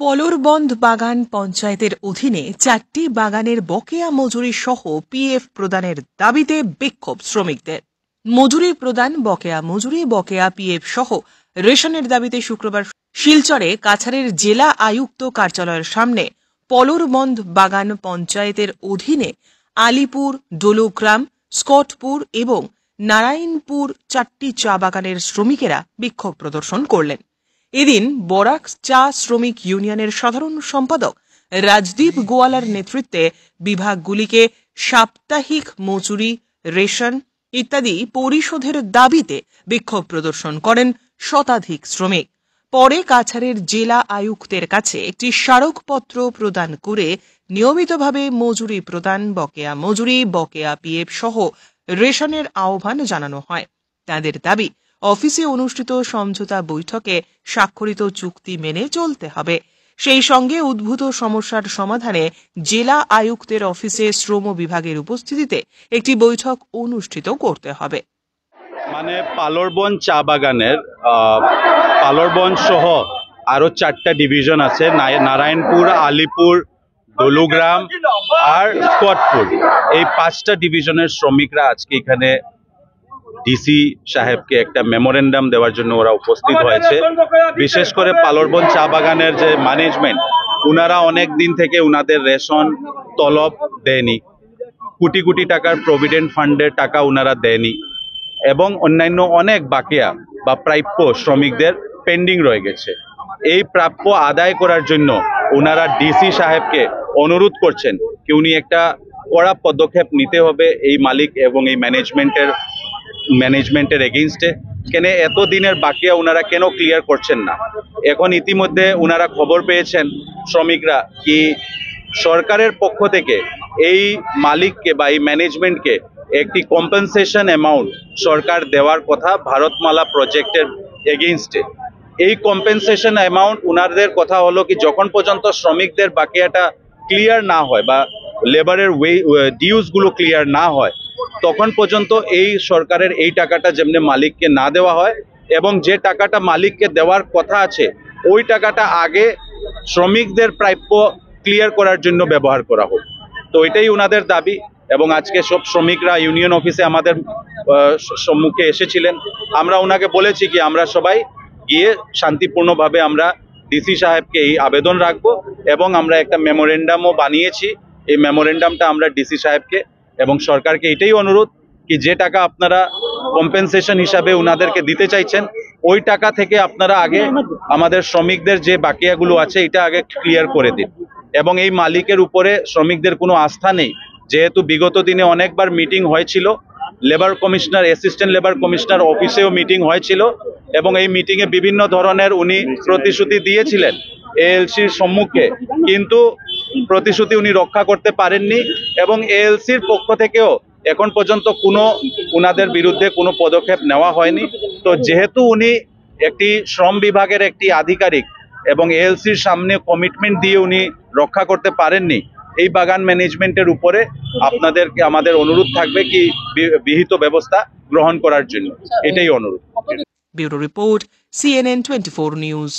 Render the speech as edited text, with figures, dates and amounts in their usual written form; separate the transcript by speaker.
Speaker 1: পলোরবন্ধ বাগান পঞ্চায়েতের অধীনে 4টি বাগানের বকেয়া মজুরি সহ পিএফ প্রদানের দাবিতে বিক্ষোভ শ্রমিকদের। মজুরি প্রদান, বকেয়া পিএফ সহ রেশনের দাবিতে শুক্রবার শিলচরে কাছাড়ের জেলা আয়ুক্ত কার্যালয়ের সামনে পলোরবন্ধ বাগান পঞ্চায়েতের অধীনে আলিপুর, ডোলগ্রাম, স্কটপুর এবং নারায়ণপুর 4টি চা বাগানের শ্রমিকেরা বিক্ষোভ প্রদর্শন করলেন। এদিন বরাক চা শ্রমিক ইউনিয়নের সাধারণ সম্পাদক রাজদীপ গোয়ালার নেতৃত্বে বিভাগগুলিকে সাপ্তাহিক মজুরি, রেশন ইত্যাদি পরিশোধের দাবিতে বিক্ষোভ প্রদর্শন করেন শতাধিক শ্রমিক। পরে কাছাড়ের জেলা আয়ুক্তের কাছে একটি স্মারকপত্র প্রদান করে নিয়মিতভাবে মজুরি প্রদান, বকেয়া পিএফ সহ রেশনের আহ্বান জানানো হয়। তাদের দাবি, অফিসে অনুষ্ঠিত সমঝোতা বৈঠকে স্বাক্ষরিত চুক্তি মেনে চলতে হবে। সেই সঙ্গে উদ্ভূত সমস্যার সমাধানে জেলা আয়ুক্তের অফিসে শ্রম বিভাগের উপস্থিতিতে একটি বৈঠক অনুষ্ঠিত করতে হবে।
Speaker 2: মানে পালোরবন চা বাগানের পালোরবন সহ আরো 4টা ডিভিশন আছে, নারায়ণপুর, আলিপুর, ডোলগ্রাম আর স্কটপুর। এই 5টা ডিভিশনের শ্রমিকরা আজকে এখানে ডিসি সাহেবকে একটা মেমোরেন্ডাম দেওয়ার জন্য ওরা উপস্থিত হয়েছে। বিশেষ করে পালোরবন চা বাগানের যে ম্যানেজমেন্ট, উনারা অনেক দিন থেকে উনাদের রেশন তলব দেয়নি, কোটি কোটি টাকার প্রভিডেন্ট ফান্ডের টাকা উনারা দেয়নি এবং অন্যান্য অনেক বাকিয়া বা প্রাপ্য শ্রমিকদের পেন্ডিং রয়ে গেছে। এই প্রাপ্য আদায় করার জন্য ওনারা ডিসি সাহেবকে অনুরোধ করছেন কি উনি একটা কড়া পদক্ষেপ নিতে হবে এই মালিক এবং এই ম্যানেজমেন্টের এগেইনস্টে। কেন এত দিনের বাকিয়া ওনারা কেন ক্লিয়ার করছেন না? এখন ইতিমধ্যে ওনারা খবর পেয়েছেন শ্রমিকরা কি সরকারের পক্ষ থেকে এই মালিককে বা এই ম্যানেজমেন্টকে একটি কম্পেনসেশন অ্যামাউন্ট সরকার দেওয়ার কথা ভারতমালা প্রজেক্টের এগেইনস্টে। এই কম্পেনসেশন অ্যামাউন্ট উনাদের কথা হলো কি যখন পর্যন্ত শ্রমিকদের বাকিয়াটা ক্লিয়ার না হয় বা লেবারের ডিউজগুলো ক্লিয়ার না হয় তখন পর্যন্ত এই সরকারের এই টাকাটা যেমনি মালিককে না দেওয়া হয় এবং যে টাকাটা মালিককে দেওয়ার কথা আছে ওই টাকাটা আগে শ্রমিকদের প্রাপ্য ক্লিয়ার করার জন্য ব্যবহার করা হোক। তো এটাই ওনাদের দাবি এবং আজকে সব শ্রমিকরা ইউনিয়ন অফিসে আমাদের সম্মুখে এসেছিলেন। আমরা ওনাকে বলেছি কি আমরা সবাই গিয়ে শান্তিপূর্ণভাবে আমরা ডিসি সাহেবকে এই আবেদন রাখবো এবং আমরা একটা মেমোরেন্ডামও বানিয়েছি। এই মেমোরেন্ডামটা আমরা ডিসি সাহেবকে এবং সরকারকে এটাই অনুরোধ কি যে টাকা আপনারা কম্পেনসেশন হিসাবে ওনাদেরকে দিতে চাইছেন ওই টাকা থেকে আপনারা আগে আমাদের শ্রমিকদের যে বাকিয়াগুলো আছে এটা আগে ক্লিয়ার করে দিন। এবং এই মালিকের উপরে শ্রমিকদের কোনো আস্থা নেই, যেহেতু বিগত দিনে অনেকবার মিটিং হয়েছিল, labour commissioner, assistant labour commissioner অফিসেও মিটিং হয়েছিল এবং এই মিটিংয়ে বিভিন্ন ধরনের উনি প্রতিশ্রুতি দিয়েছিলেন এএলসির সম্মুখে, কিন্তু প্রতিশ্রুতি উনি রক্ষা করতে পারেননি এবং এএলসির পক্ষ থেকেও এখন পর্যন্ত কোনো উনাদের বিরুদ্ধে কোনো পদক্ষেপ নেওয়া হয়নি। তো যেহেতু উনি একটি শ্রম বিভাগের একটি আধিকারিক এবং এএলসির সামনে কমিটমেন্ট দিয়ে উনি রক্ষা করতে পারেননি, এই বাগান ম্যানেজমেন্টের উপরে আপনাদেরকে আমাদের অনুরোধ থাকবে কি বিহিত ব্যবস্থা গ্রহণ করার জন্য, এটাই অনুরোধ।
Speaker 1: Bureau report, CNN 24 news.